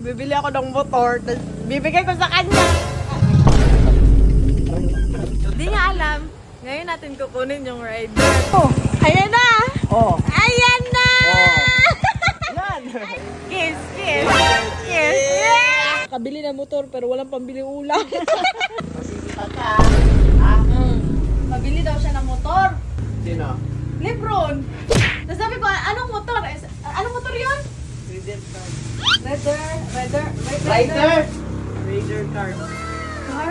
Bibili ako ng motor, tapos bibigay ko sa kanya. Hindi niya alam. Ngayon natin kukunin yung rider. Oh, ayan na! Oh. Ayan na! Yan! Kiss, kiss, kiss! Yeah! Kabili na motor pero walang pambili ulam. Masisipag ka. Mabili daw siya ng motor. Sino? Lebron! Tapos sabi ko, anong motor? Anong motor yun? Rider car.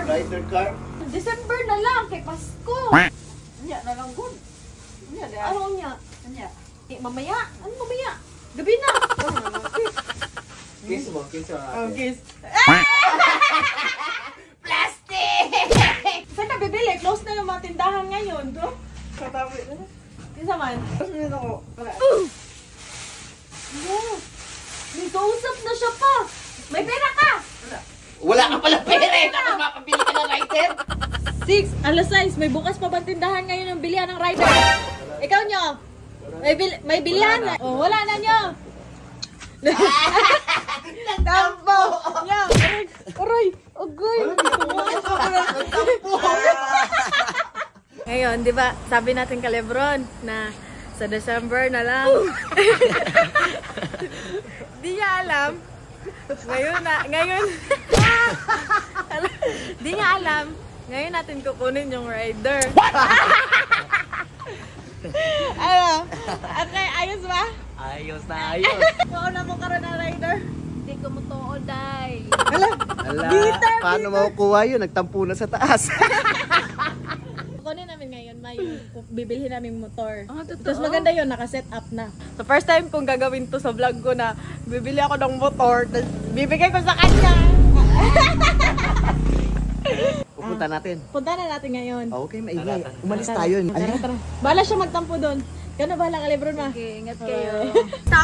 Rider car? December na lang, kay Pasko. Nya na lang good. Nya na. Ano niya? Nya. Mamaya? Ano mamaya? Gabi na. Kiss mo, kiss mo. Oh, kiss. Plastic! Saan ka bibili? Close na yung mga tindahan ngayon, to? Katabi na. Isa man. Tapos mo ako. No. May kausap na siya pa. May pera ka. Wala ka pala pera eh. Tapos mapabili ka ng rider. 6, alas 6. May bukas pa bang tindahan ngayon ng bilihan ng rider? Ikaw nyo? May bilihan na. Oh, wala na nyo. Tampo. Nyo. Aray. Agoy. Ngayon, di ba, sabi natin ka Lebron na sa December na lang. Di niya alam. Ngayon. Di niya alam. Ngayon natin kukunin yung rider. Ano? Okay, ayos ba? Ayos na ayos. Mauna mo karoon ng rider. Hindi ko mo tuod, day. Hala. Bitter, Paano makukuha yun? Nagtampo na sa taas. Kukunin namin ngayon, may bibilhin namin motor. Ah, totoo? Tapos maganda yun, naka-set up na. So first time kong gagawin to sa vlog ko na bibili ako ng motor, tapos bibigay ko sa kanya. Pupunta natin. Punta na natin ngayon. Okay, maingay. Umalis tayo. Tara, tara. Bahala siya magtampo doon. Kano bahala ka, Lebron, ma? Okay, ingat kayo.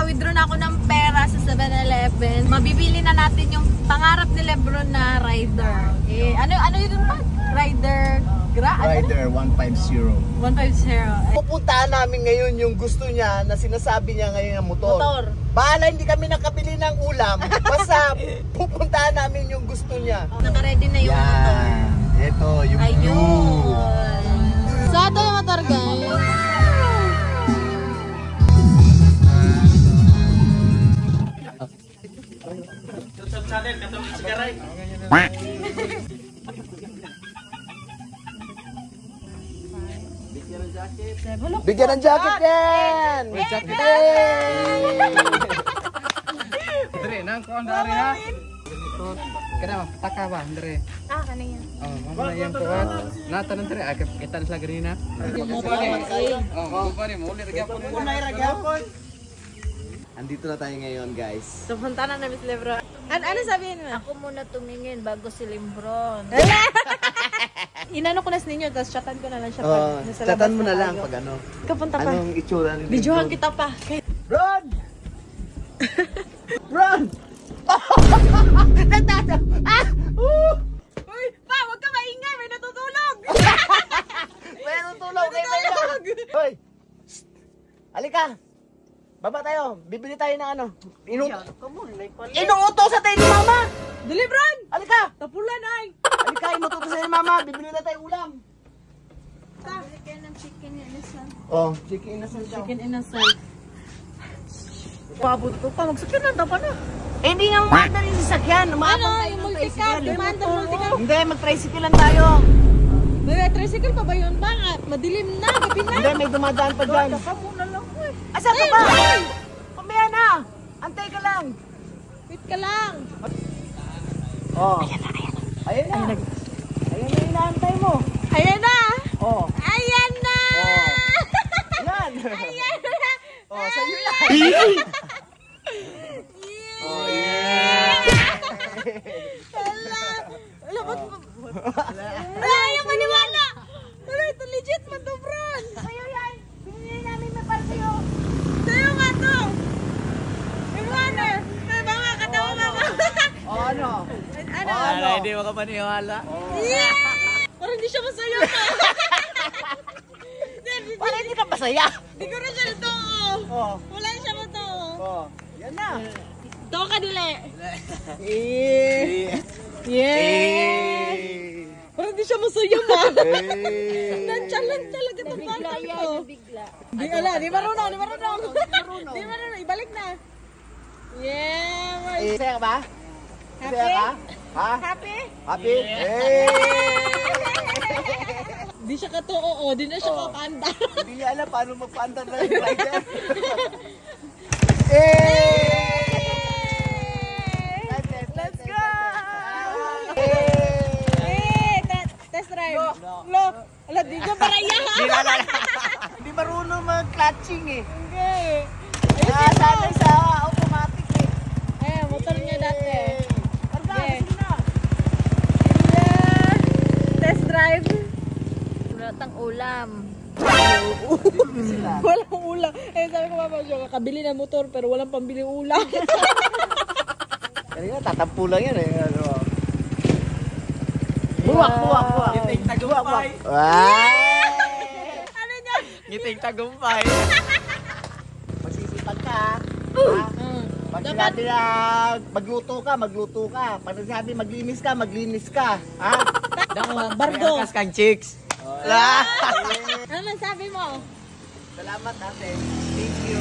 Withdraw na ako ng pera sa 7-Eleven. Mabibili na natin yung pangarap ni Lebron na rider. Eh, ano yun pa? Rider... Rider 150. 150. Pupuntahan namin ngayon yung gusto niya na sinasabi niya ngayon ng motor. Motor. Bahala, hindi kami nakabili ng ulam. Basta pupuntahan namin yung gusto niya. Naka-ready na yung motor. Yan. Ito, yung blue. Ayun. So, ito yung motor, guys. Bigyan ng jacket yan! May jacket yan! Dre, nang kuan dari ha. Kana taka ba, Dre? Ah, kanina. Oh, mamaya yang kuan. Nata nang Dre, kita sa ganina. Yung motor, Oh, pare mo ulit gyapon. Andito na tayo ngayon, guys. So, punta na namin si Lebron. Ano sabihin mo? Ako muna tumingin bago si Lebron. Inano ko na sa ninyo, tapos chatan ko na lang siya Oh, nasa labas chatan mo na lang tayo. pag ano. Kapunta pa. Anong itsura ni Videohan kita pa. Bron! Bron! Nagtataw! Ah! Uy, pa, wag ka maingay, may natutulog. Meron tulog kayo na lang! Hoy! Shh! Halika! Baba tayo! Bibili tayo ng ano? Inuutos sa tayo ni Mama! Dali, Bron! Halika! Tapulan ay. Halika! Inuutos sa ni Mama! Bibili na tayo ulam! Bili kayo ng chicken yan isa. Oh, chicken inasal daw. Chicken inasal. Pabot ko pa, magsakyan na, tapa na. Eh, hindi nga maanda rin sasakyan. Ano, yung multicab, dumanda multicab. Hindi, mag-tricycle lang tayo. May tricycle pa ba yun? Bakit? Madilim na, gabi na. Hindi, may dumadaan pa dyan. Tapa muna lang ko eh. Asa ka ba? Pamaya na! Antay ka lang! Wait ka lang. Oh. Ayan na. Ayan na, inaantay mo. Ayan na. Oh. Ayan na. Yan. Ayan na. Oh, sa'yo yan. Oh, yeah. Wala, ba't mo? Wala, ayaw maniwala. Wala, ito legit man to, Bron. Sa'yo yan. Pinili namin may para sa'yo. Sa'yo nga to. Yung runner. May mga katawa mga. Oh, ano? Ano? Ano? Hindi mo ka paniwala. Yeah! Parang hindi siya masaya pa. Wala, hindi ka masaya. Hindi ko na siya ito. Oh. Wala siya mo to. Oh. Yan na. To ka dili. Eh. Yeah. Parang di siya masaya ma. Eh. Nantsalan talaga ng bata ko. Bigla. Di ala, di marunong. Di marunong, ibalik na. Yeah. Eh, saya ka ba? Happy? Saya ka? Ha? Happy? Happy? Eh. Di siya katoo, di na siya kakanta. Hindi niya alam paano magpaandar na yung rider. Eh. Let's go! Eh. Test drive. Lo, ala, di ka baraya ha? Hindi marunong mag-clutching eh. Okay. Sanay sa automatic eh. Eh, motor niya dati. Okay. Yeah. Test drive. Wala tang ulam. Walang ulam. Eh, sabi ko mama siya, kakabili ng motor pero walang pambili ulam. Kanina tatampu lang yan eh. Ano? Buwak. Ngiting tagumpay. Ano niya? Ngiting tagumpay. Magsisipag ka. Ha? Pag Dapat- sinabi na magluto ka. Pag sinabi maglinis ka. Ha? Bardo. Kas kang chicks. Ano man sabi mo? Salamat ate. Thank you.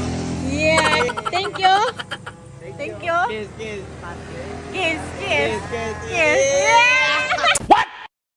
Yeah. Thank you. Thank you. Kiss, kiss. Kiss, kiss. Kiss, kiss. Kiss. Yeah.